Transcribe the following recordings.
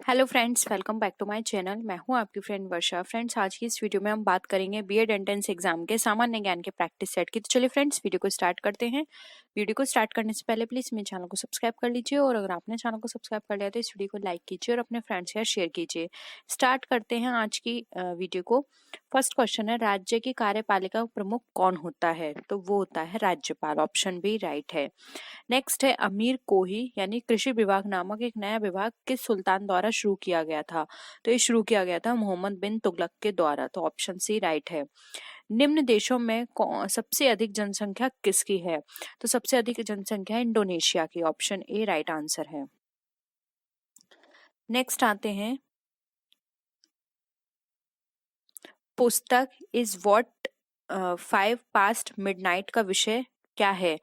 Hello friends, welcome back to my channel. मैं हूं आपकी फ्रेंड वर्षा। फ्रेंड्स, आज की इस वीडियो में हम बात करेंगे बीएड एंट्रेंस एग्जाम के सामान्य ज्ञान के प्रैक्टिस सेट की। तो चलिए फ्रेंड्स, वीडियो को स्टार्ट करते हैं। वीडियो को स्टार्ट करने से पहले प्लीज मेरे चैनल को सब्सक्राइब कर लीजिए, और अगर आपने चैनल को सब्सक्राइब कर लिया तो इस वीडियो को लाइक कीजिए और अपने फ्रेंड्स के साथ शेयर कीजिए। स्टार्ट करते हैं आज की वीडियो को। फर्स्ट क्वेश्चन है, राज्य की कार्यपालिका प्रमुख कौन होता है? तो वो होता है राज्यपाल। ऑप्शन बी राइट है। नेक्स्ट है, अमीर कोही यानी कृषि विभाग नामक एक नया विभाग किस सुल्तान द्वारा शुरू किया गया था? तो ये शुरू किया गया था मोहम्मद बिन तुगलक के द्वारा। तो ऑप्शन सी राइट है। निम्न देशों में सबसे अधिक जनसंख्या किसकी है? तो सबसे अधिक जनसंख्या इंडोनेशिया की। ऑप्शन ए राइट आंसर है। नेक्स्ट आते हैं, पुस्तक इज व्हाट 5 पास्ट मिडनाइट का विषय क्या है?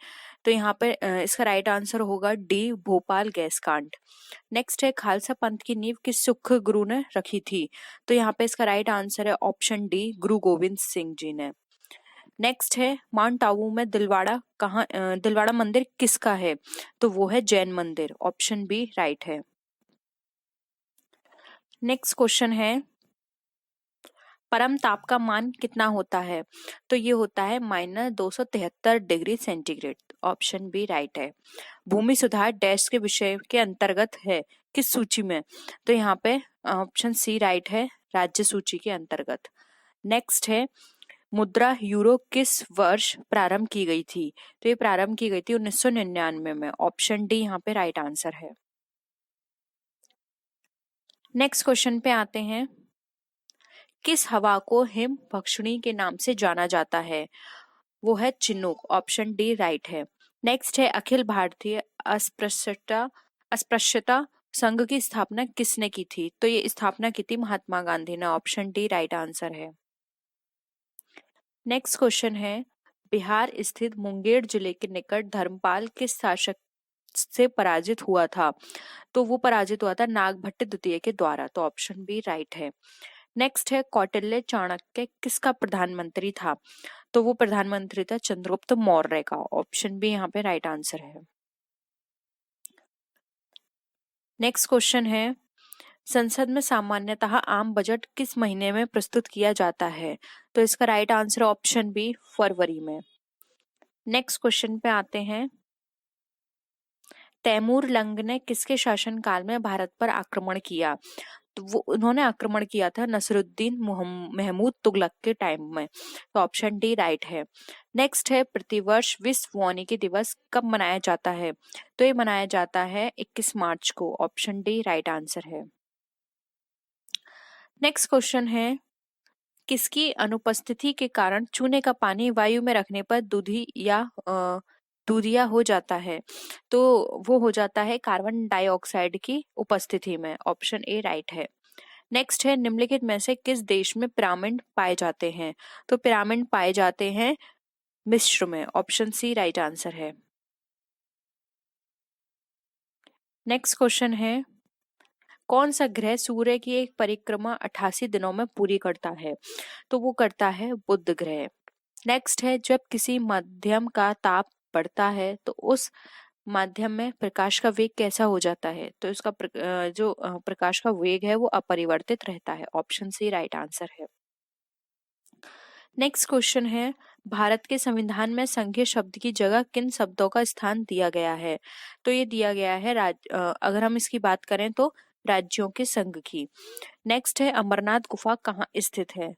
तो यहाँ पे इसका राइट आंसर होगा डी, भोपाल गैस कांड। नेक्स्ट है, खालसा पंथ की नींव किस सिख गुरु ने रखी थी? तो यहाँ पे इसका राइट आंसर है ऑप्शन डी, गुरु गोविंद सिंह जी ने। नेक्स्ट है, माउंट आबू में दिलवाड़ा मंदिर किसका है? तो वो है जैन मंदिर। ऑप्शन बी राइट है। नेक्स्ट क्वेश्चन है, परम ताप का मान कितना होता है? तो ये होता है -273 degree centigrade. Option B right है। भूमि सुधार डैश के विषय के अंतर्गत है किस सूची में? तो यहाँ पे ऑप्शन सी राइट है, राज्य सूची के अंतर्गत। नेक्स्ट है, मुद्रा यूरो किस वर्ष प्रारंभ की गई थी? तो ये प्रारंभ की गई थी 1999 में। ऑप्शन डी यहाँ पे राइट आंसर है। नेक्स्ट क्वेश्चन पे आते हैं, किस हवा को हिम भक्षणी के नाम से जाना जाता है? वो है चिनूक। ऑप्शन डी राइट है। नेक्स्ट है, अखिल भारतीय अस्पृश्यता संघ की स्थापना किसने की थी? तो ये स्थापना की थी महात्मा गांधी ने। ऑप्शन डी राइट आंसर है। नेक्स्ट क्वेश्चन है, बिहार स्थित मुंगेर जिले के निकट धर्मपाल किस शासक से पराजित हुआ था? तो वो पराजित हुआ था नागभट्ट द्वितीय के द्वारा। तो ऑप्शन बी राइट है। नेक्स्ट है, कौटिल्य चाणक्य किसका प्रधानमंत्री था? तो वो प्रधानमंत्री था चंद्रगुप्त मौर्य का। ऑप्शन बी यहाँ पे राइट आंसर है। नेक्स्ट क्वेश्चन है, संसद में सामान्यतः आम बजट किस महीने में प्रस्तुत किया जाता है? तो इसका राइट आंसर ऑप्शन बी फरवरी में। नेक्स्ट क्वेश्चन पे आते हैं, तैमूर लंग ने किसके शासनकाल में भारत पर आक्रमण किया? तो वो उन्होंने आक्रमण किया था नसरुद्दीन महमूद तुगलक के टाइम में। तो ऑप्शन डी राइट है। नेक्स्ट है, प्रतिवर्ष विश्व वानिकी दिवस कब मनाया जाता है? तो ये मनाया जाता है 21 मार्च को। ऑप्शन डी राइट आंसर है। नेक्स्ट क्वेश्चन है, किसकी अनुपस्थिति के कारण चूने का पानी वायु में रखने पर दूधिया हो जाता है? तो वो हो जाता है कार्बन डाइऑक्साइड की उपस्थिति में। ऑप्शन ए राइट है। नेक्स्ट है, निम्नलिखित में से किस देश में पिरामिड पाए जाते हैं? तो पिरामिड पाए जाते हैं मिस्र में। ऑप्शन सी राइट आंसर है। नेक्स्ट क्वेश्चन है, कौन सा ग्रह सूर्य की एक परिक्रमा 88 दिनों में पूरी करता है? तो वो करता है बुध ग्रह। नेक्स्ट है, जब किसी माध्यम का ताप बढ़ता है तो उस माध्यम में प्रकाश का वेग कैसा हो जाता है? तो इसका प्रकाश का वेग है वो अपरिवर्तित रहता है। ऑप्शन सी राइट आंसर है। नेक्स्ट क्वेश्चन है, भारत के संविधान में संघीय शब्द की जगह किन शब्दों का स्थान दिया गया है? तो ये दिया गया है अगर हम इसकी बात करें तो राज्यों के संघ की। नेक्स्ट है, अमरनाथ गुफा कहाँ स्थित है?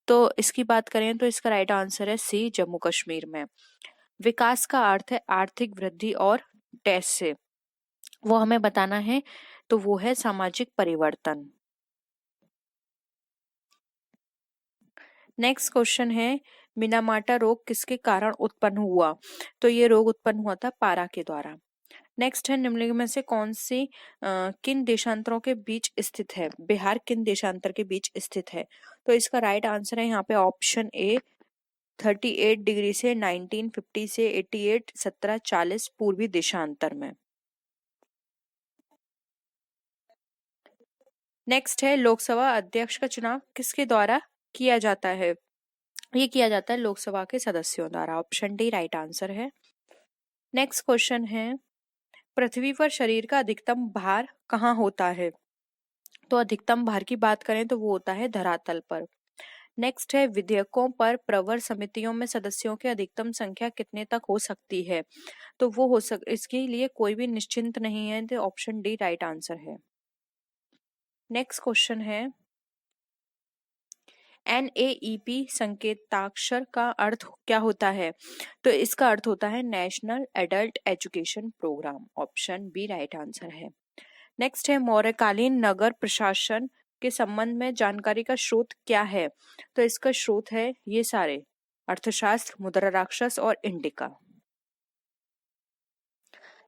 तो इसकी बात करें तो इसका राइट आंसर है सी, जम्मू कश्मीर में। विकास का अर्थ है आर्थिक वृद्धि और डैश से वो हमें बताना है, तो वो है सामाजिक परिवर्तन। नेक्स्ट क्वेश्चन है, मिनामाटा रोग किसके कारण उत्पन्न हुआ? तो ये रोग उत्पन्न हुआ था पारा के द्वारा। नेक्स्ट है, निम्नलिखित में से कौन सी किन देशांतरों के बीच स्थित है? बिहार किन देशांतर के बीच स्थित है? तो इसका राइट आंसर है यहाँ पे ऑप्शन ए, 38 डिग्री से 1950 से 88 1740 पूर्वी देशांतर में। नेक्स्ट है, लोकसभा अध्यक्ष का चुनाव किसके द्वारा किया जाता है? ये किया जाता है लोकसभा के सदस्यों द्वारा। ऑप्शन डी राइट आंसर है। नेक्स्ट क्वेश्चन है, पृथ्वी पर शरीर का अधिकतम भार कहाँ होता है? तो अधिकतम भार की बात करें तो वो होता है धरातल पर। नेक्स्ट है विधेयकों पर प्रवर समितियों में सदस्यों की अधिकतम संख्या कितने तक हो सकती है? तो वो इसके लिए कोई भी निश्चिंत नहीं है, तो ऑप्शन डी राइट आंसर है। नेक्स्ट क्वेश्चन है NAEP संकेताक्षर का अर्थ क्या होता है? तो इसका अर्थ होता है national adult education programme. Option B right answer है। नेक्स्ट है मौर्यकालीन नगर प्रशासन के संबंध में जानकारी का स्रोत क्या है? तो इसका स्रोत है ये सारे, अर्थशास्त्र, मुद्रा राक्षस और इंडिका।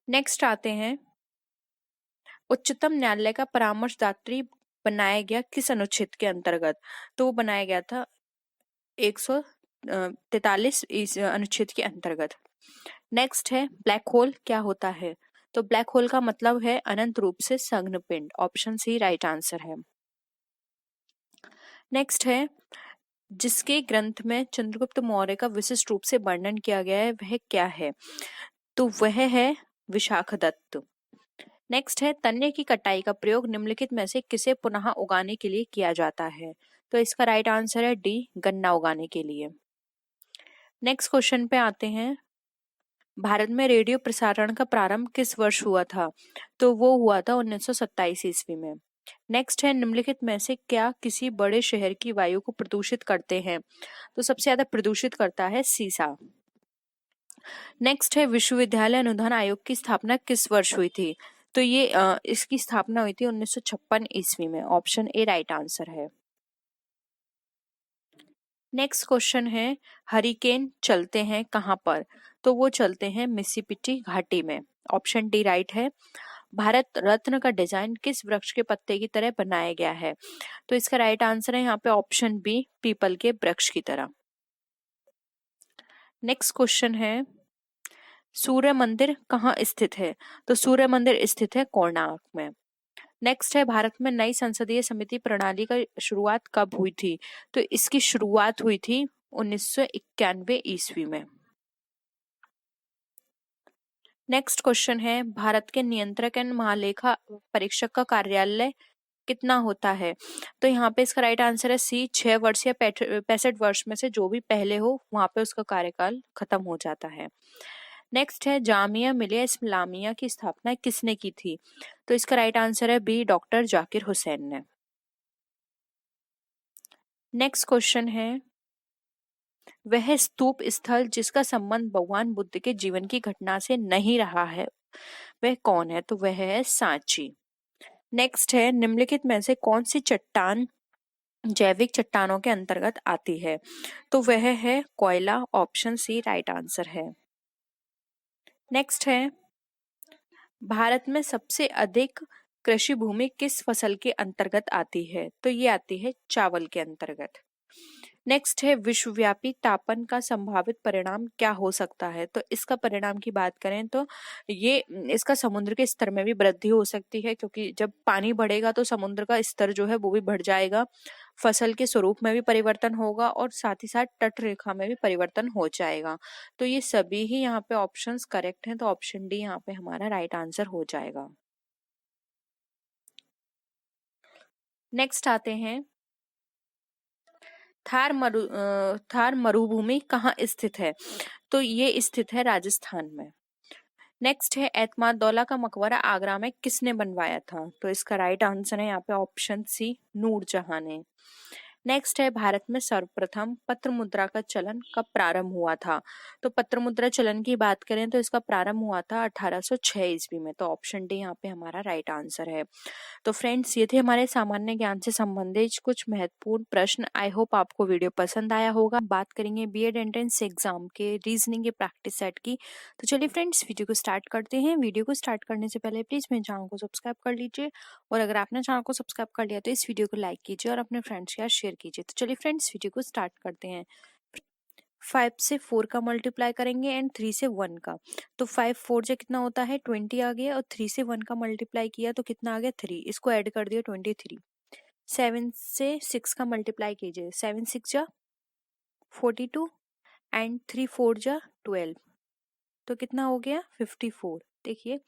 नेक्स्ट आते हैं उच्चतम न्यायालय का परामर्शदात्री बनाया गया किस अनुच्छेद के अंतर्गत? तो वो बनाया गया था 143 इस अनुच्छेद के अंतर्गत। नेक्स्ट है ब्लैक होल क्या होता है? तो ब्लैक होल का मतलब है अनंत रूप से संघ्न पिंड। ऑप्शन सी राइट आंसर है। नेक्स्ट है जिसके ग्रंथ में चंद्रगुप्त मौर्य का विशिष्ट रूप से वर्णन किया गया है वह क्या है? तो वह है विशाखदत्त। नेक्स्ट है तन्ने की कटाई का प्रयोग निम्नलिखित में से किसे पुनः उगाने के लिए किया जाता है? तो इसका राइट आंसर है डी, गन्ना उगाने के लिए। नेक्स्ट क्वेश्चन पे आते हैं भारत में रेडियो प्रसारण का प्रारंभ किस वर्ष हुआ था? तो वो हुआ था 1927 ईस्वी में। नेक्स्ट है निम्नलिखित में से क्या किसी बड़े शहर की वायु को प्रदूषित करते हैं? तो सबसे ज्यादा प्रदूषित करता है सीसा। नेक्स्ट है विश्वविद्यालय अनुदान आयोग की स्थापना किस वर्ष हुई थी? तो ये इसकी स्थापना हुई थी 1956 ईस्वी में। ऑप्शन ए राइट आंसर है। नेक्स्ट क्वेश्चन है हरिकेन चलते हैं कहां पर? तो वो चलते हैं मिसिसिपी घाटी में। ऑप्शन डी राइट है। भारत रत्न का डिजाइन किस वृक्ष के पत्ते की तरह बनाया गया है? तो इसका राइट आंसर है यहाँ पे ऑप्शन बी, पीपल के वृक्ष की तरह। नेक्स्ट क्वेश्चन है सूर्य मंदिर कहाँ स्थित है? तो सूर्य मंदिर स्थित है कोणार्क में। नेक्स्ट है भारत में नई संसदीय समिति प्रणाली का शुरुआत कब हुई थी? तो इसकी शुरुआत हुई थी 1991 ईस्वी में। नेक्स्ट क्वेश्चन है भारत के नियंत्रक एवं महालेखा परीक्षक का कार्यालय कितना होता है? तो यहाँ पे इसका राइट आंसर है सी, 6 वर्ष या 65 वर्ष में से जो भी पहले हो वहां पे उसका कार्यकाल खत्म हो जाता है। नेक्स्ट है जामिया मिलिया इस्लामिया की स्थापना किसने की थी? तो इसका राइट आंसर है बी, डॉक्टर जाकिर हुसैन ने। नेक्स्ट क्वेश्चन है वह स्तूप स्थल जिसका संबंध भगवान बुद्ध के जीवन की घटना से नहीं रहा है वह कौन है? तो वह है सांची। नेक्स्ट है निम्नलिखित में से कौन सी चट्टान जैविक चट्टानों के अंतर्गत आती है? तो वह है कोयला। ऑप्शन सी राइट आंसर है। नेक्स्ट है भारत में सबसे अधिक कृषि भूमि किस फसल के अंतर्गत आती है? तो ये आती है चावल के अंतर्गत। नेक्स्ट है विश्वव्यापी तापन का संभावित परिणाम क्या हो सकता है? तो इसका परिणाम की बात करें तो ये इसका समुद्र के स्तर में भी वृद्धि हो सकती है, क्योंकि जब पानी बढ़ेगा तो समुद्र का स्तर जो है वो भी बढ़ जाएगा, फसल के स्वरूप में भी परिवर्तन होगा और साथ ही साथ तट रेखा में भी परिवर्तन हो जाएगा। तो ये सभी ही यहाँ पे ऑप्शंस करेक्ट हैं, तो ऑप्शन डी यहाँ पे हमारा राइट आंसर हो जाएगा। नेक्स्ट आते हैं थार मरुभूमि कहाँ स्थित है? तो ये स्थित है राजस्थान में। नेक्स्ट है एतमादौला का मकबरा आगरा में किसने बनवाया था? तो इसका राइट आंसर है यहाँ पे ऑप्शन सी, नूरजहां ने। नेक्स्ट है भारत में सर्वप्रथम पत्र मुद्रा का चलन कब प्रारंभ हुआ था? तो पत्र मुद्रा चलन की बात करें तो इसका प्रारंभ हुआ था 1806 ईस्वी में। तो ऑप्शन डी यहाँ पे हमारा राइट आंसर है। तो फ्रेंड्स ये थे हमारे सामान्य ज्ञान से संबंधित कुछ महत्वपूर्ण प्रश्न। आई होप आपको वीडियो पसंद आया होगा। बात करेंगे बीएड एंट्रेंस एग्जाम के रीजनिंग के प्रैक्टिस सेट की। तो चलिए फ्रेंड्स वीडियो को स्टार्ट करते हैं। वीडियो को स्टार्ट करने से पहले प्लीज मेरे चैनल को सब्सक्राइब कर लीजिए, और अगर आपने चैनल को सब्सक्राइब कर लिया तो इस वीडियो को लाइक कीजिए और अपने फ्रेंड्स के साथ शेयर कीजिए। तो चलिए फ्रेंड्स वीडियो को स्टार्ट करते हैं। 5 से 4 का मल्टीप्लाई करेंगे एंड 3 से 1 का। तो 5 4 से कितना होता है 20 आ गया, और 3 से 1 का मल्टीप्लाई किया तो कितना आ गया 3, इसको ऐड कर दिया 23। 7 से 6 का मल्टीप्लाई कीजिए, 7 6 जा 42 एंड 3 4 जा 12, तो कितना हो गया 54। देखिए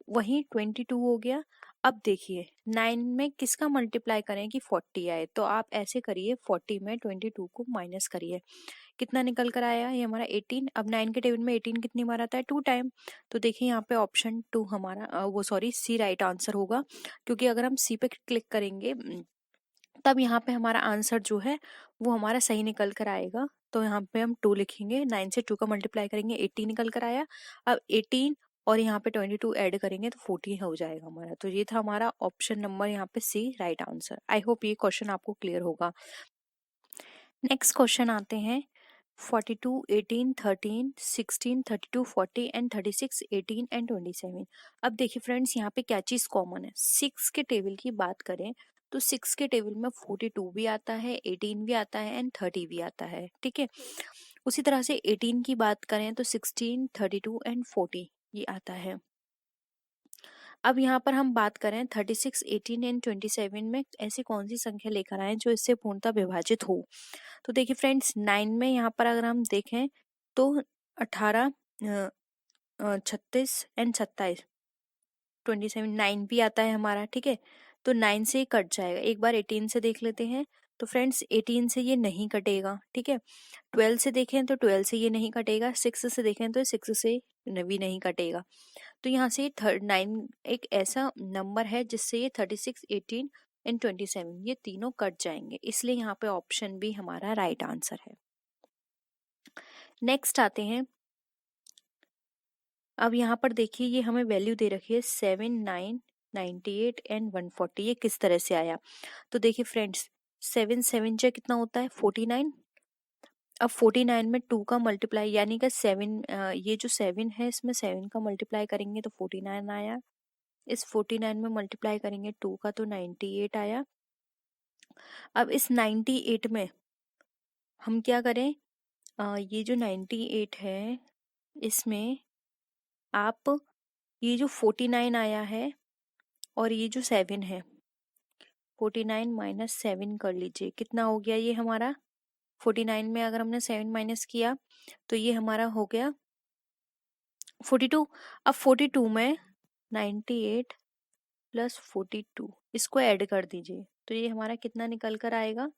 वही 22 हो गया। अब देखिए 9 में किसका मल्टीप्लाई करें कि 40 आए, तो आप ऐसे करिए 40 में 22 को माइनस करिए, कितना निकल कर आया, ये हमारा 18। अब 9 के टेबल में 18 कितनी बार आता है, 2 टाइम। तो देखिए यहाँ पे ऑप्शन 2 हमारा वो सॉरी सी राइट आंसर होगा, क्योंकि अगर हम सी पे क्लिक करेंगे तब यहाँ पे हमारा आंसर जो है वो हमारा सही निकल कर आएगा। तो यहाँ पे हम 2 लिखेंगे, 9 से 2 का मल्टीप्लाई करेंगे 18 निकल कर आया। अब 18 और यहाँ पे 22 ऐड करेंगे तो 40 हो जाएगा हमारा। तो ये था हमारा ऑप्शन नंबर यहाँ पे सी राइट आंसर। आई होप ये क्वेश्चन आपको क्लियर होगा। नेक्स्ट क्वेश्चन आते हैं 42, 18, 13, 16, 32, 40 एंड 36, 18 एंड 27। अब देखिए फ्रेंड्स यहाँ पे क्या चीज कॉमन है, 6 के टेबल की बात करें तो 6 के टेबल में 42 भी आता है, 18 भी आता है एंड 30 भी आता है, ठीक है। उसी तरह से 18 की बात करें तो 16, 32 एंड 40 ये आता है। अब यहाँ पर हम बात करें 36, 18 एंड 27 में ऐसी कौन सी संख्या लेकर आए जो इससे पूर्णतः विभाजित हो। तो देखिए फ्रेंड्स 9 में यहाँ पर अगर हम देखें तो 18, 36 एंड 27, 27, 9 भी आता है हमारा, ठीक है। तो 9 से ही कट जाएगा। एक बार 18 से देख लेते हैं तो फ्रेंड्स 18 से ये नहीं कटेगा, ठीक है। 12 से देखें तो 12 से ये नहीं कटेगा, 6 से देखें तो 6 से भी नहीं कटेगा। तो यहाँ से 9 एक ऐसा नंबर है जिससे ये 36, 18 एंड 27 ये तीनों कट जाएंगे, इसलिए यहाँ पे ऑप्शन बी हमारा राइट आंसर है। नेक्स्ट आते हैं, अब यहाँ पर देखिए ये हमें वैल्यू दे रखी है 7, 9, 98 एंड 140। ये किस तरह से आया, तो देखिए फ्रेंड्स 7 7 से कितना होता है 49। अब 49 में 2 का मल्टीप्लाई यानी कि 7, ये जो 7 है इसमें 7 का मल्टीप्लाई करेंगे तो 49 आया। इस 49 में मल्टीप्लाई करेंगे 2 का तो 98 आया। अब इस 98 में हम क्या करें, ये जो 98 है इसमें आप ये जो 49 आया है और ये जो 7 है 49 माइनस 7 कर लीजिए, कितना हो गया ये हमारा 49 में अगर हमने 7 माइनस किया तो ये हमारा हो गया 42। अब 42 में 98 प्लस 42 इसको ऐड कर दीजिए तो ये हमारा कितना निकल कर आएगा,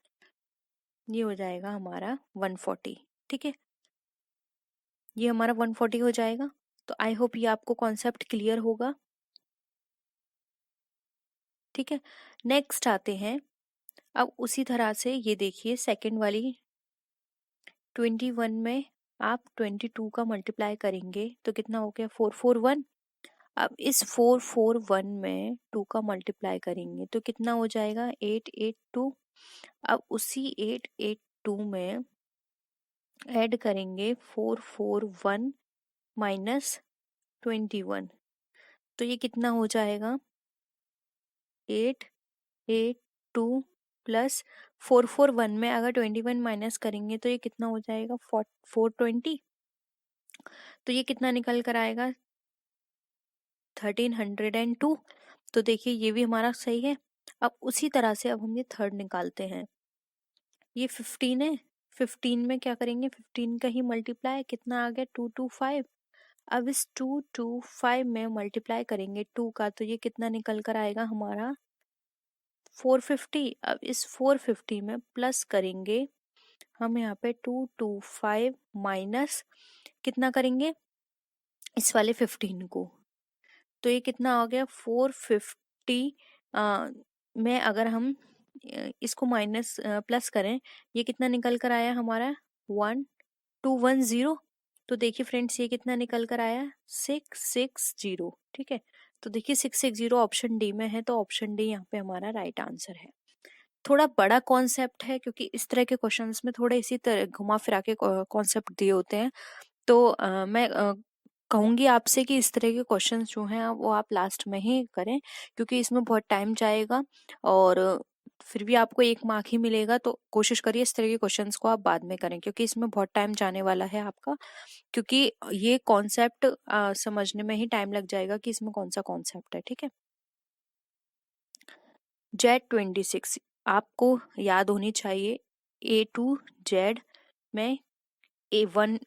ये हो जाएगा हमारा 140, ठीक है। ये हमारा 140 हो जाएगा। तो आई होप ये आपको कॉन्सेप्ट क्लियर होगा, ठीक है। नेक्स्ट आते हैं, अब उसी तरह से ये देखिए सेकंड वाली 21 में आप 22 का मल्टीप्लाई करेंगे तो कितना हो गया 441। अब इस 441 में 2 का मल्टीप्लाई करेंगे तो कितना हो जाएगा 882। अब उसी 882 में ऐड करेंगे 441 माइनस 21 तो ये कितना हो जाएगा 882 प्लस 441 में अगर 21 माइनस करेंगे तो ये कितना हो जाएगा 420। तो ये कितना निकल कर आएगा 1302। तो देखिए ये भी हमारा सही है। अब उसी तरह से अब हम ये थर्ड निकालते हैं, ये 15 है, 15 में क्या करेंगे 15 का ही मल्टीप्लाई, कितना आ गया 225। अब इस 225 में मल्टीप्लाई करेंगे 2 का तो ये कितना निकल कर आएगा हमारा 450। अब इस 450 में प्लस करेंगे हम यहाँ पे 225 माइनस कितना करेंगे इस वाले 15 को, तो ये कितना आ गया 450 में अगर हम इसको माइनस प्लस करें ये कितना निकल कर आया हमारा 1210। तो देखिए फ्रेंड्स ये कितना निकल कर आया 660, ठीक है। तो देखिए 660 ऑप्शन डी में है, तो ऑप्शन डी यहाँ पे हमारा राइट आंसर है। थोड़ा बड़ा कॉन्सेप्ट है क्योंकि इस तरह के क्वेश्चंस में थोड़े इसी तरह घुमा फिरा के कॉन्सेप्ट दिए होते हैं। तो मैं कहूंगी आपसे कि इस तरह के क्वेश्चंस जो हैं वो आप लास्ट में ही करें, क्योंकि इसमें बहुत टाइम जाएगा और फिर भी आपको 1 मार्क ही मिलेगा। तो कोशिश करिए इस तरह के क्वेश्चंस को आप बाद में करें, क्योंकि इसमें बहुत टाइम जाने वाला है आपका, क्योंकि ये कॉन्सेप्ट समझने में ही टाइम लग जाएगा कि इसमें कौन सा कॉन्सेप्ट है, ठीक है। Z26 आपको याद होनी चाहिए, A टू Z में A1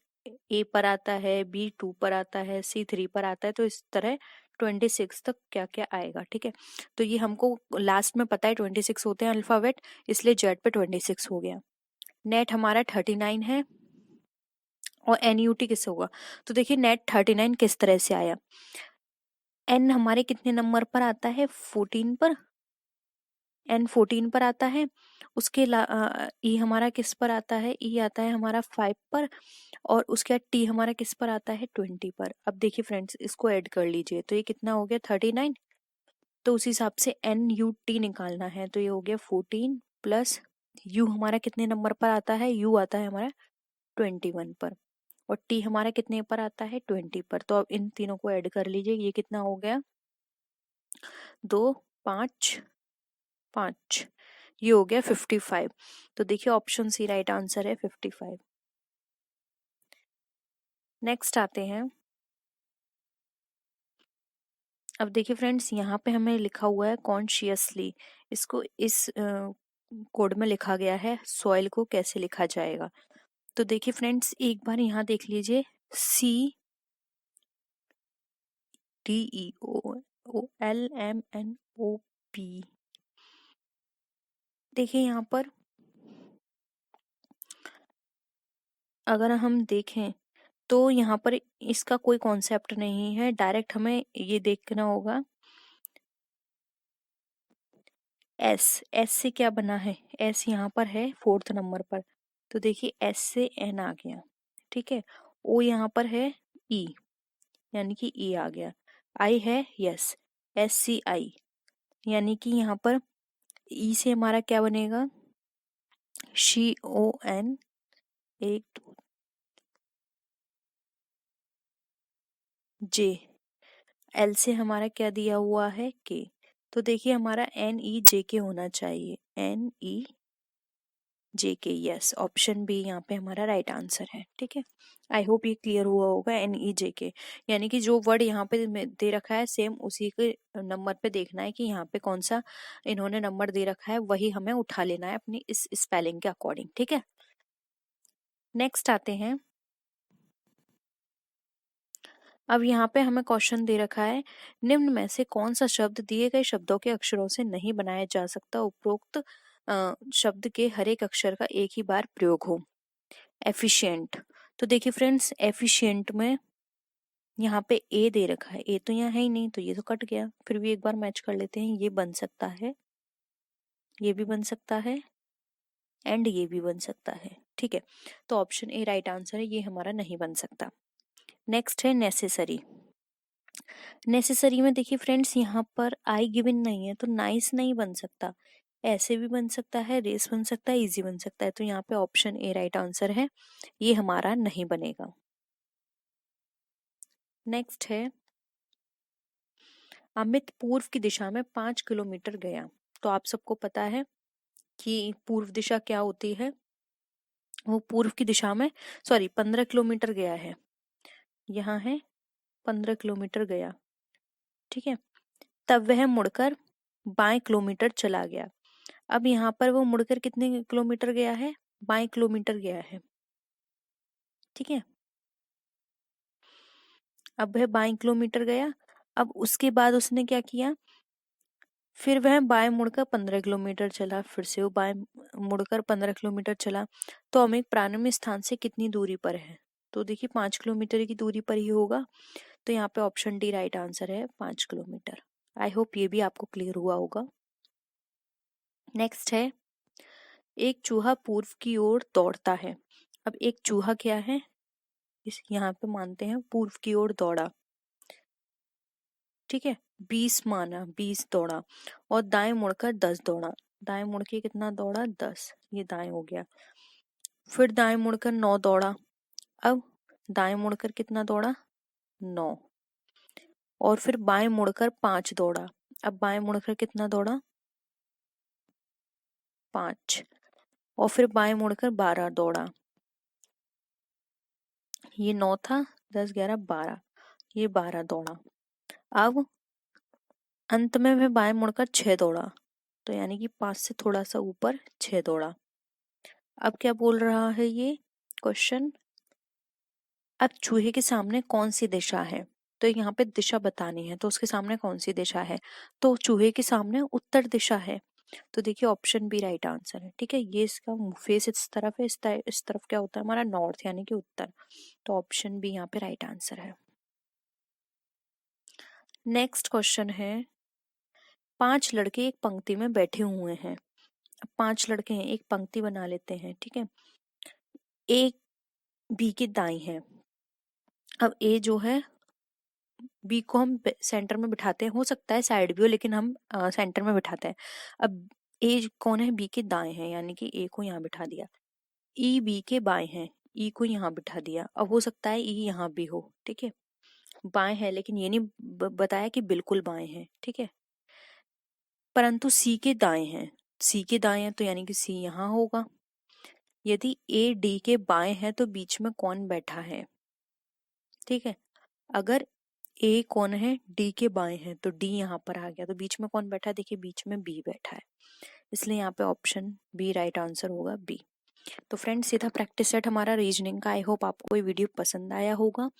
A पर आता है, B 2 पर आता है, C 3 पर आता है, तो इस तरह 26 तक क्या क्या आएगा। ठीक है, तो ये हमको लास्ट में पता है 26 होते हैं अल्फाबेट, इसलिए जेड पे 26 हो गया। नेट हमारा 39 है और NUT किससे होगा, तो देखिए नेट 39 किस तरह से आया। N हमारे कितने नंबर पर आता है, 14 पर, N 14 पर आता है। उसके E हमारा किस पर आता है, E आता है हमारा 5 पर, और उसके बाद T हमारा किस पर आता है, 20 पर। अब देखिए फ्रेंड्स, इसको ऐड कर लीजिए तो ये कितना हो गया, 39। तो उस हिसाब से NUT निकालना है, तो ये हो गया 14 प्लस U हमारा कितने नंबर पर आता है, U आता है हमारा 21 पर, और T हमारा कितने पर आता है, 20 पर। तो अब इन तीनों को ऐड कर लीजिए, ये कितना हो गया, 2 5 5, ये हो गया 55। तो देखिए ऑप्शन सी राइट आंसर है 55। नेक्स्ट आते हैं, अब देखिए फ्रेंड्स, यहाँ पे हमें लिखा हुआ है कॉन्शियसली, इसको इस कोड में लिखा गया है, सॉइल को कैसे लिखा जाएगा। तो देखिए फ्रेंड्स, एक बार यहाँ देख लीजिए, CDEOLMNOP। देखिए यहाँ पर अगर हम देखें तो यहाँ पर इसका कोई कॉन्सेप्ट नहीं है, डायरेक्ट हमें ये देखना होगा। एस से क्या बना है, एस यहाँ पर है 4th नंबर पर, तो देखिए एस से एन आ गया। ठीक है, ओ यहाँ पर है ई, यानी कि ई आ गया। आई है यस, SCI, यानी कि यहाँ पर ई से हमारा क्या बनेगा, CON, 1 2 जे। एल से हमारा क्या दिया हुआ है, के। तो देखिए हमारा NEJK होना चाहिए, NEJK, यस, ऑप्शन बी यहाँ पे हमारा राइट आंसर है। ठीक है, आई होप ये क्लियर हुआ होगा, NEJK, यानी कि जो वर्ड यहाँ पे दे रखा है सेम उसी के नंबर पे देखना है कि यहाँ पे कौन सा इन्होंने नंबर दे रखा है, वही हमें उठा लेना है अपनी इस स्पेलिंग के अकॉर्डिंग। ठीक है, नेक्स्ट आते हैं, अब यहाँ पे हमें क्वेश्चन दे रखा है, निम्न में से कौन सा शब्द दिए गए शब्दों के अक्षरों से नहीं बनाया जा सकता, उपरोक्त शब्द के हर एक अक्षर का एक ही बार प्रयोग हो। एफिशिएंट, तो देखिए फ्रेंड्स, एफिशिएंट में यहाँ पे ए दे रखा है, ए तो यहाँ है ही नहीं, तो ये तो कट गया। फिर भी एक बार मैच कर लेते हैं, ये बन सकता है, ये भी बन सकता है, एंड ये भी बन सकता है। ठीक है, तो ऑप्शन ए राइट आंसर है, ये हमारा नहीं बन सकता। नेक्स्ट है नेसेसरी। नेसेसरी में देखिए फ्रेंड्स, यहाँ पर आई गिवन नहीं है, तो नाइस नहीं बन सकता, ऐसे भी बन सकता है, रेस बन सकता है, इजी बन सकता है। तो यहाँ पे ऑप्शन ए राइट आंसर है, ये हमारा नहीं बनेगा। नेक्स्ट है, अमित पूर्व की दिशा में 5 किलोमीटर गया। तो आप सबको पता है कि पूर्व दिशा क्या होती है, वो पूर्व की दिशा में 15 किलोमीटर गया है, यहाँ है 15 किलोमीटर गया। ठीक है, तब वह मुड़कर 22 किलोमीटर चला गया। अब यहाँ पर वो मुड़कर कितने किलोमीटर गया है, 22 किलोमीटर गया है। ठीक है, अब वह 22 किलोमीटर गया, अब उसके बाद उसने क्या किया, फिर वह बाएं मुड़कर 15 किलोमीटर चला, फिर से वो बाएं मुड़कर 15 किलोमीटर चला। तो हम एक प्रारंभिक स्थान से कितनी दूरी पर है, तो देखिए 5 किलोमीटर की दूरी पर ही होगा। तो यहाँ पे ऑप्शन डी राइट आंसर है, 5 किलोमीटर। आई होप ये भी आपको क्लियर हुआ होगा। नेक्स्ट है, एक चूहा पूर्व की ओर दौड़ता है। अब एक चूहा क्या है, इस यहाँ पे मानते हैं पूर्व की ओर दौड़ा। ठीक है, 20 माना, 20 दौड़ा, और दाएं मुड़कर 10 दौड़ा। दाएं मुड़ के कितना दौड़ा, 10, ये दाएं हो गया। फिर दाएं मुड़कर 9 दौड़ा, अब दाएं मुड़कर कितना दौड़ा, 9, और फिर बाएं मुड़कर 5 दौड़ा, अब बाएं मुड़कर कितना दौड़ा, 5, और फिर बाएं मुड़कर 12 दौड़ा, ये 9 था, 10 11 12, ये 12 दौड़ा। अब अंत में वह बाएं मुड़कर 6 दौड़ा, तो यानी कि 5 से थोड़ा सा ऊपर 6 दौड़ा। अब क्या बोल रहा है ये क्वेश्चन, अब चूहे के सामने कौन सी दिशा है, तो यहाँ पे दिशा बतानी है, तो उसके सामने कौन सी दिशा है, तो चूहे के सामने उत्तर दिशा है। तो देखिए ऑप्शन बी राइट आंसर है। ठीक है, ये इसका फेस इस तरफ है, इस तरफ क्या होता है हमारा नॉर्थ यानी कि उत्तर। तो ऑप्शन बी यहाँ पे राइट आंसर है। नेक्स्ट क्वेश्चन है, 5 लड़के एक पंक्ति में बैठे हुए हैं। अब 5 लड़के हैं, एक पंक्ति बना लेते हैं। ठीक है, एक बी के दाई है। अब ए जो है, बी को हम सेंटर में बिठाते हैं, हो सकता है साइड भी हो लेकिन हम सेंटर में बिठाते हैं। अब ए कौन है, बी के दाएं है, यानी कि ए को यहाँ बिठा दिया। ई बी के बाएं है, ई को यहाँ बिठा दिया। अब हो सकता है ई यहाँ भी हो। ठीक है, बाएं है लेकिन ये नहीं बताया कि बिल्कुल बाएं है। ठीक है, परंतु सी के दाएं हैं, सी के दाएं हैं तो यानी कि सी यहाँ होगा। यदि ए डी के बाएं है तो बीच में कौन बैठा है। ठीक है, अगर ए कौन है, डी के बाएं है, तो डी यहाँ पर आ गया, तो बीच में कौन बैठा है, देखिए बीच में बी बैठा है, इसलिए यहाँ पे ऑप्शन बी राइट आंसर होगा, बी। तो फ्रेंड्स ये था प्रैक्टिस सेट हमारा रीजनिंग का। आई होप आपको ये वीडियो पसंद आया होगा।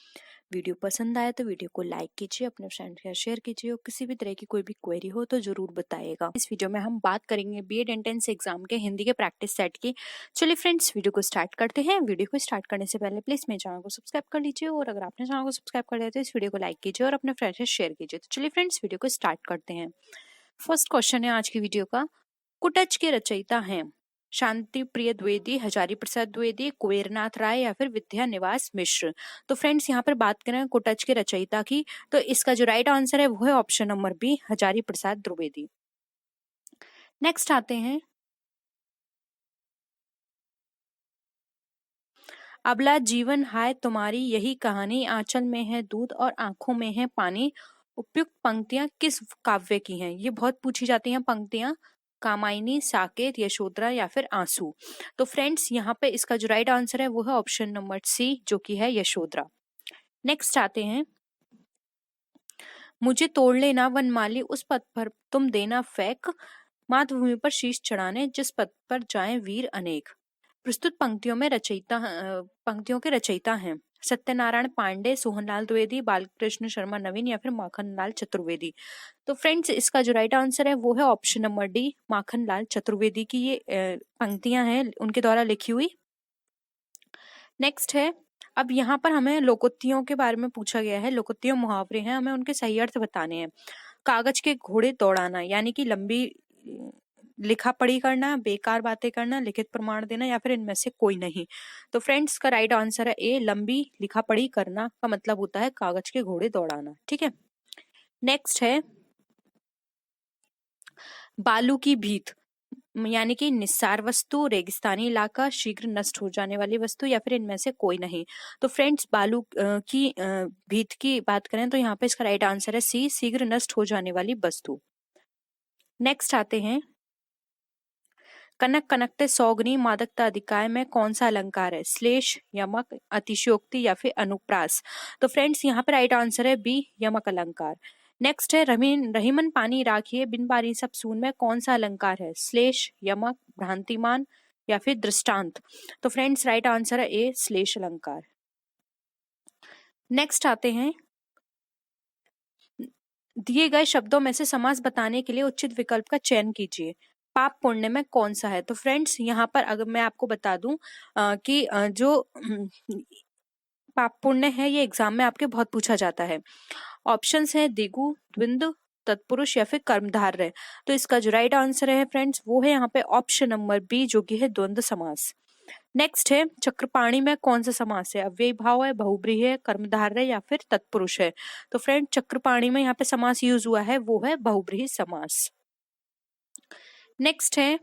वीडियो पसंद आया तो वीडियो को लाइक कीजिए, अपने फ्रेंड के साथ शेयर कीजिए, और किसी भी तरह की कोई भी क्वेरी हो तो जरूर बताइएगा। इस वीडियो में हम बात करेंगे बीएड एंट्रेंस एग्जाम के हिंदी के प्रैक्टिस सेट की। चलिए फ्रेंड्स वीडियो को स्टार्ट करते हैं। वीडियो को स्टार्ट करने से पहले प्लीज मेरे चैनल को सब्सक्राइब कर लीजिए, और अगर आपने चैनल को सब्सक्राइब कर लिया तो इस वीडियो को लाइक कीजिए और अपने फ्रेंड से शेयर कीजिए। तो चलिए फ्रेंड्स वीडियो को स्टार्ट करते हैं। फर्स्ट क्वेश्चन है आज की वीडियो का, कुटच के रचयिता हैं शांति प्रिय द्विवेदी, हजारी प्रसाद द्विवेदी, कुबेरनाथ राय या फिर विद्या निवास मिश्र। तो फ्रेंड्स यहाँ पर बात करें कुटच के रचयिता की, तो इसका जो राइट आंसर है वो है option number B, Hazari Prasad Dwivedi. Next आते हैं, अबला जीवन हाय तुम्हारी यही कहानी, आंचल में है दूध और आंखों में है पानी, उपयुक्त पंक्तियां किस काव्य की हैं। ये बहुत पूछी जाती हैं पंक्तियां, कामायनी, साकेत, यशोधरा या फिर आंसू। तो फ्रेंड्स यहाँ पे इसका जो राइट आंसर है वो है ऑप्शन नंबर सी, जो कि है यशोधरा। नेक्स्ट आते हैं, मुझे तोड़ लेना वनमाली उस पथ पर तुम देना फेंक, मातृभूमि पर शीश चढ़ाने जिस पथ पर जाएं वीर अनेक। प्रस्तुत पंक्तियों के रचयिता हैं सत्यनारायण पांडे, सोहनलाल द्विवेदी, बालकृष्ण शर्मा नवीन या फिर माखनलाल चतुर्वेदी। तो फ्रेंड्स इसका जो राइट आंसर है वो है option number D, Makhanlal Chaturvedi की ये पंक्तियां हैं उनके द्वारा लिखी हुई। नेक्स्ट है, अब यहाँ पर हमें लोकोक्तियों के बारे में पूछा गया है। लोकोक्तियों मुहावरे हैं, हमें उनके सही अर्थ बताने हैं। कागज के घोड़े दौड़ाना यानी कि लंबी लिखा पढ़ी करना, बेकार बातें करना, लिखित प्रमाण देना या फिर इनमें से कोई नहीं। तो फ्रेंड्स का राइट आंसर है ए, लंबी लिखा पढ़ी करना का मतलब होता है कागज के घोड़े दौड़ाना। ठीक है, नेक्स्ट है, बालू की भीत यानी कि निस्सार वस्तु, रेगिस्तानी इलाका, शीघ्र नष्ट हो जाने वाली वस्तु या फिर इनमें से कोई नहीं। तो फ्रेंड्स बालू की भीत की बात करें तो यहाँ पे इसका राइट आंसर है सी, शीघ्र नष्ट हो जाने वाली वस्तु। नेक्स्ट आते हैं, कनक कनकते सौगनी मादकता अधिकाय में कौन सा अलंकार है, श्लेष, यमक, अतिशयोक्ति या फिर अनुप्रास। तो फ्रेंड्स यहाँ पे राइट आंसर है बी, यमक अलंकार। नेक्स्ट है, रहीमन पानी राखिए बिन पानी सब सून में कौन सा अलंकार है, श्लेष, यमक, भ्रांतिमान या फिर दृष्टांत। तो फ्रेंड्स राइट आंसर है ए, श्लेष अलंकार। नेक्स्ट आते हैं, दिए गए शब्दों में से समास बताने के लिए उचित विकल्प का चयन कीजिए, पाप पुण्य में कौन सा है। तो फ्रेंड्स यहाँ पर अगर मैं आपको बता दूं कि जो पाप पुण्य है ये एग्जाम में आपके बहुत पूछा जाता है। ऑप्शंस है दिगु, द्विंद, तत्पुरुष या फिर कर्मधारय। तो इसका जो राइट आंसर है फ्रेंड्स वो है यहाँ पे ऑप्शन नंबर बी, जो कि है द्वंद्व समास। नेक्स्ट है, चक्रपाणी में कौन सा समास है, अव्ययी भाव है, बहुब्रीहि है, कर्मधारय या फिर तत्पुरुष है। तो फ्रेंड चक्रपाणी में यहाँ पे समास यूज हुआ है वो है बहुब्रीहि समास। नेक्स्ट है,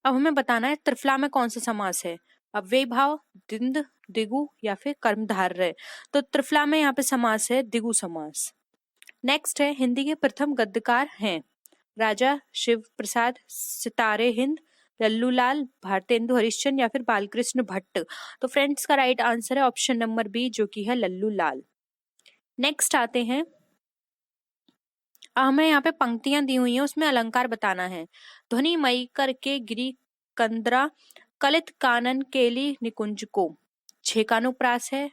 अब हमें बताना है त्रिफला में कौन सा समास है, अव्ययी भाव, द्विंद, दिगु या फिर कर्मधारय। तो त्रिफला में यहाँ पे समास है दिगु समास। नेक्स्ट है, हिंदी के प्रथम गद्यकार हैं राजा शिव प्रसाद, सितारे हिंद, लल्लूलाल, भारतेंदु हरिश्चंद्र या फिर बालकृष्ण भट्ट। तो फ्रेंड्स का राइट आंसर है ऑप्शन नंबर बी, जो कि है लल्लूलाल। नेक्स्ट आते हैं, हमें यहाँ पे पंक्तियां दी हुई हैं उसमें अलंकार बताना है। ध्वनि मई करके गिरी कंदरा, कलित कानन केली निकुंज को, छेकानुप्रास है,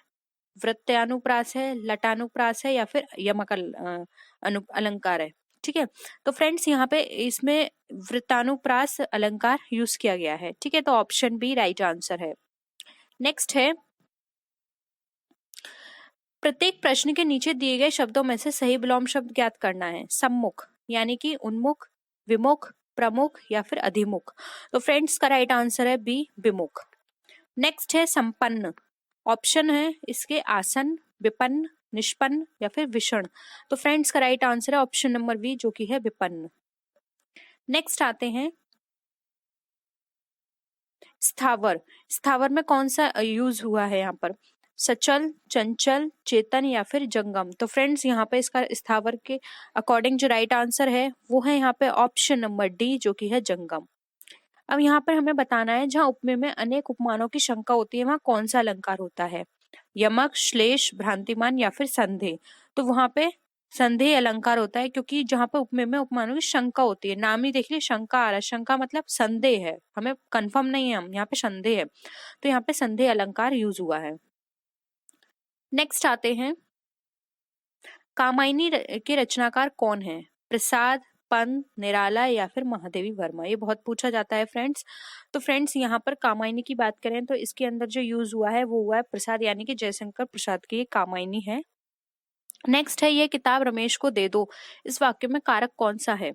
वृत्तानुप्रास है, लटानुप्रास है या फिर यमक अलंकार है। ठीक है, तो फ्रेंड्स यहाँ पे इसमें वृत्तानुप्रास अलंकार यूज किया गया है। ठीक है, तो ऑप्शन बी राइट आंसर है। नेक्स्ट है, प्रत्येक प्रश्न के नीचे दिए गए शब्दों में से सही विलोम शब्द ज्ञात करना है। सम्मुख यानी कि उन्मुख, विमुख, प्रमुख या फिर अधिमुख। तो फ्रेंड्स का राइट आंसर है बी विमुख। नेक्स्ट है संपन्न। ऑप्शन है इसके आसन, विपन्न, निष्पन्न या फिर विषण। तो फ्रेंड्स का राइट आंसर है ऑप्शन नंबर बी जो कि है विपन्न। नेक्स्ट आते हैं स्थावर। स्थावर में कौन सा यूज हुआ है यहाँ पर? सचल, चंचल, चेतन या फिर जंगम। तो फ्रेंड्स यहाँ पे इसका स्थावर के अकॉर्डिंग जो राइट आंसर है वो है यहाँ पे ऑप्शन नंबर डी जो कि है जंगम। अब यहाँ पर हमें बताना है जहाँ उपमेय में अनेक उपमानों की शंका होती है वहां कौन सा अलंकार होता है? यमक, श्लेष, भ्रांतिमान या फिर संदेह। तो वहां पे संदेह अलंकार होता है, क्योंकि जहां पे उपमेय में उपमानों की शंका होती है, नाम ही देख लिया शंका आ रहा है, शंका मतलब संदेह है, हमें कंफर्म नहीं है, हम यहाँ पे संदेह है, तो यहाँ पे संदेह अलंकार यूज हुआ है। नेक्स्ट आते हैं, कामायनी के रचनाकार कौन है? प्रसाद, पंत, निराला या फिर महादेवी वर्मा। ये बहुत पूछा जाता है फ्रेंड्स। तो फ्रेंड्स यहाँ पर कामायनी की बात करें तो इसके अंदर जो यूज हुआ है वो हुआ है प्रसाद, यानी कि जयशंकर प्रसाद की ये कामायनी है। नेक्स्ट है, ये किताब रमेश को दे दो। इस वाक्य में कारक कौन सा है?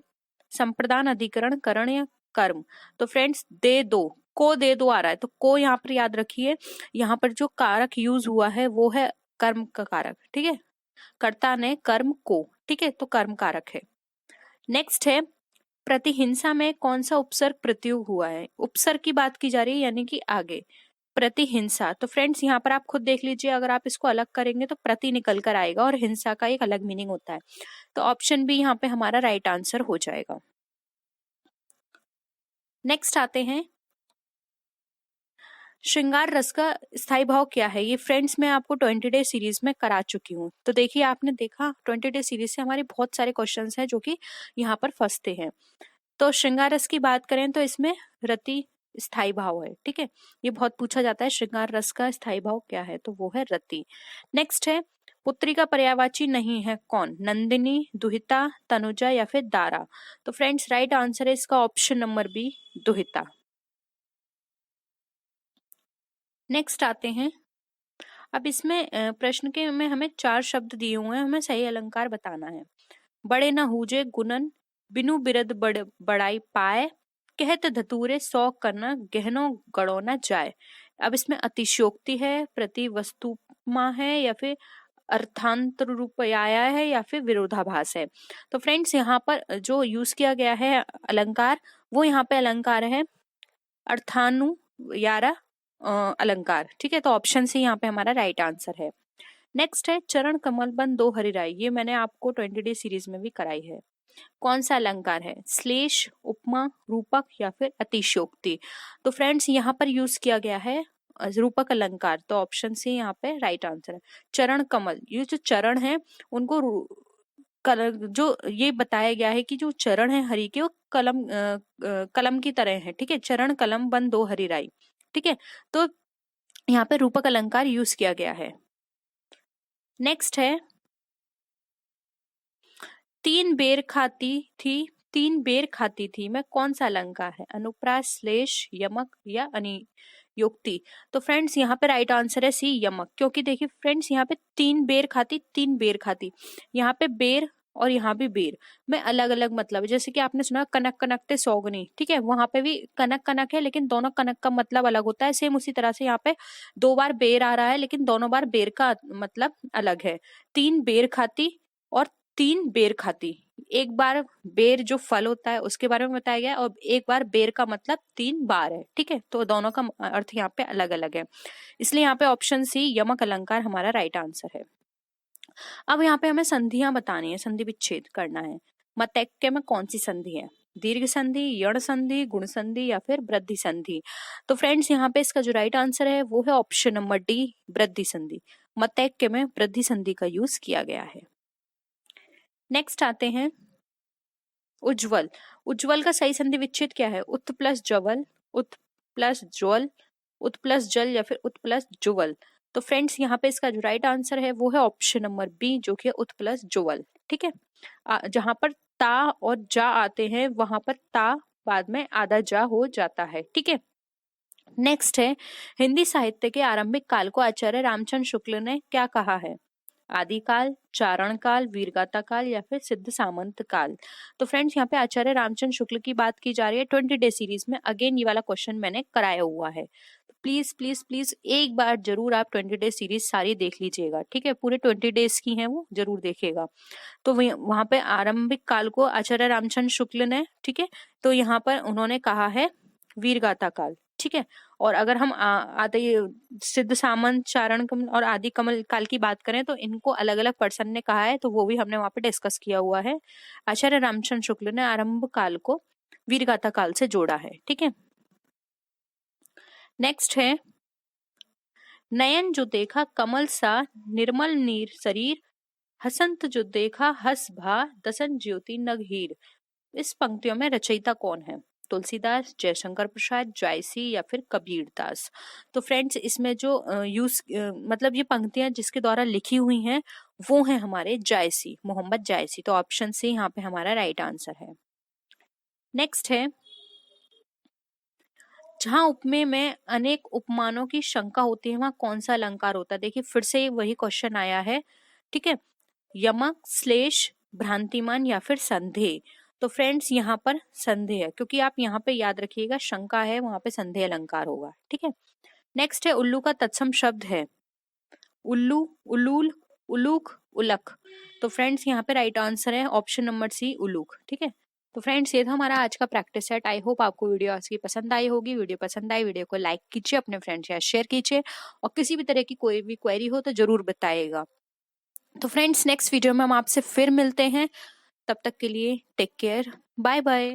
संप्रदान, अधिकरण, करण या कर्म। तो फ्रेंड्स दे दो, को दे दो आ रहा है, तो को यहाँ पर याद रखिए, यहाँ पर जो कारक यूज हुआ है वो है कर्म का कारक। ठीक है, कर्ता ने कर्म को, ठीक है, तो कर्म कारक है। नेक्स्ट है, प्रतिहिंसा में कौन सा उपसर्ग प्रत्युग हुआ है? उपसर्ग की बात की जा रही है, यानी कि आगे। प्रतिहिंसा, तो फ्रेंड्स यहाँ पर आप खुद देख लीजिए, अगर आप इसको अलग करेंगे तो प्रति निकल कर आएगा और हिंसा का एक अलग मीनिंग होता है। तो ऑप्शन बी यहाँ पे हमारा राइट आंसर हो जाएगा। नेक्स्ट आते हैं, श्रृंगार रस का स्थायी भाव क्या है? ये फ्रेंड्स मैं आपको 20 डे सीरीज में करा चुकी हूँ। तो देखिए, आपने देखा 20 डे सीरीज से हमारे बहुत सारे क्वेश्चंस हैं जो कि यहाँ पर फंसते हैं। तो श्रृंगार रस की बात करें तो इसमें रति स्थायी भाव है। ठीक है, ये बहुत पूछा जाता है, श्रृंगार रस का स्थायी भाव क्या है? तो वो है रति। नेक्स्ट है, पुत्री का पर्यायवाची नहीं है कौन? नंदिनी, दुहिता, तनुजा या फिर दारा। तो फ्रेंड्स राइट आंसर है इसका ऑप्शन नंबर बी दुहिता। नेक्स्ट आते हैं, अब इसमें प्रश्न के में हमें 4 शब्द दिए हुए हैं, हमें सही अलंकार बताना है। बड़े न हुजे गुणन, बिनु बिरद बड़ाई पाए, कहत धतूरे सौ करना, गहनो गड़ो न जाए। अब इसमें अतिशयोक्ति है, प्रति वस्तुमा है या फिर अर्थांतर रूपया है या फिर विरोधाभास है। तो फ्रेंड्स यहाँ पर जो यूज किया गया है अलंकार, वो यहाँ पे अलंकार है अर्थानु यारा अलंकार। ठीक है, तो ऑप्शन सी यहाँ पे हमारा राइट आंसर है। नेक्स्ट है, चरण कमल बन दो हरिराई। ये मैंने आपको 20 डे सीरीज में भी कराई है। कौन सा अलंकार है? श्लेष, उपमा, रूपक या फिर अतिशयोक्ति। तो फ्रेंड्स यहाँ पर यूज किया गया है रूपक अलंकार, तो ऑप्शन सी यहाँ पे राइट आंसर है। चरण कमल, ये जो चरण है उनको जो ये बताया गया है कि जो चरण है हरि के वो कलम की तरह है। ठीक है, चरण कलम बन दो हरिराई। ठीक है, तो यहाँ पे रूपक अलंकार यूज किया गया है। नेक्स्ट है, 3 बेर खाती थी में कौन सा अलंकार है? अनुप्रास, श्लेष, यमक या अनियोक्ति। तो फ्रेंड्स यहाँ पे राइट आंसर है सी यमक, क्योंकि देखिए फ्रेंड्स यहाँ पे 3 बेर खाती, यहाँ पे बेर और यहाँ भी बेर में अलग अलग मतलब है। जैसे कि आपने सुना कनक कनकते सौगनी, ठीक है, वहां पे भी कनक कनक है लेकिन दोनों कनक का मतलब अलग होता है। सेम उसी तरह से यहाँ पे 2 बार बेर आ रहा है लेकिन दोनों बार बेर का मतलब अलग है। 3 बेर खाती और 3 बेर खाती, एक बार बेर जो फल होता है उसके बारे में बताया गया और एक बार बेर का मतलब 3 बार है। ठीक है, तो दोनों का अर्थ यहाँ पे अलग अलग है, इसलिए यहाँ पे ऑप्शन सी यमक अलंकार हमारा राइट आंसर है। अब यहाँ पे हमें संधियां बतानी है, संधि विच्छेद करना है। मतैक्य में कौन सी संधि है? दीर्घ संधि, यण संधि, गुण संधि या फिर वृद्धि संधि। तो फ्रेंड्स यहाँ पे इसका जो राइट आंसर है वो है ऑप्शन नंबर डी वृद्धि संधि। मतैक्य में वृद्धि संधि का यूज किया गया है। नेक्स्ट आते हैं उज्ज्वल। उज्ज्वल का सही संधि विच्छेद क्या है? उत प्लस जवल, उत प्लस ज्वल, उत प्लस जल या फिर उत प्लस जुवल। तो फ्रेंड्स यहाँ पे इसका जो राइट आंसर है वो है ऑप्शन नंबर बी, जो कि उत प्लस जोवल। ठीक है, जहां पर ता और जा आते हैं वहां पर ता बाद में आधा जा हो जाता है। ठीक है, नेक्स्ट है, हिंदी साहित्य के आरंभिक काल को आचार्य रामचंद्र शुक्ल ने क्या कहा है? आदिकाल, चारण काल, वीरगाथा काल या फिर सिद्ध सामंत काल। तो फ्रेंड्स यहाँ पे आचार्य रामचंद्र शुक्ल की बात की जा रही है 20 डे सीरीज में। अगेन ये वाला क्वेश्चन मैंने कराया हुआ है, तो प्लीज प्लीज प्लीज एक बार जरूर आप 20 डे सीरीज सारी देख लीजिएगा। ठीक है, पूरे 20 डेज की है वो, जरूर देखिएगा। तो वहां पे आरंभिक काल को आचार्य रामचंद्र शुक्ल ने, ठीक है, तो यहाँ पर उन्होंने कहा है वीरगाथा काल। ठीक है, और अगर हम आदि सिद्ध सामंत, चारण कमल और आदि कमल काल की बात करें तो इनको अलग अलग पर्सन ने कहा है, तो वो भी हमने वहां पे डिस्कस किया हुआ है। आचार्य रामचंद्र शुक्ल ने आरंभ काल को वीरगाथा काल से जोड़ा है। ठीक है, नेक्स्ट है, नयन जो देखा कमल सा निर्मल नीर शरीर, हसंत जो देखा हस भा दसन ज्योति नगहीर। इस पंक्तियों में रचयिता कौन है? तुलसीदास, जयशंकर प्रसाद, जायसी या फिर कबीरदास। तो फ्रेंड्स इसमें जो मतलब ये पंक्तियां जिसके द्वारा लिखी हुई हैं वो है हमारे जायसी, मोहम्मद जायसी। तो ऑप्शन सी यहाँ पे हमारा राइट आंसर है। नेक्स्ट है, जहां उपमेय में अनेक उपमानों की शंका होती है वहां कौन सा अलंकार होता है? देखिए फिर से वही क्वेश्चन आया है। ठीक है, यमक, श्लेष, भ्रांतिमान या फिर संदेह। तो फ्रेंड्स यहाँ पर संदेह है, क्योंकि आप यहाँ पे याद रखिएगा शंका है, वहां पे संदेह अलंकार होगा। ठीक है, नेक्स्ट है, उल्लू का तत्सम शब्द है उल्लू, उलूल, उलूक, उलक। तो फ्रेंड्स यहाँ पे राइट आंसर है ऑप्शन नंबर सी, उलूक। ठीक है, तो फ्रेंड्स ये था हमारा आज का प्रैक्टिस सेट। आई होप आपको वीडियो आज की पसंद आई होगी। वीडियो पसंद आई, वीडियो को लाइक कीजिए, अपने फ्रेंड्स के साथ शेयर कीजिए, और किसी भी तरह की कोई भी क्वेरी हो तो जरूर बताइएगा। तो फ्रेंड्स नेक्स्ट वीडियो में हम आपसे फिर मिलते हैं, तब तक के लिए टेक केयर, बाय बाय।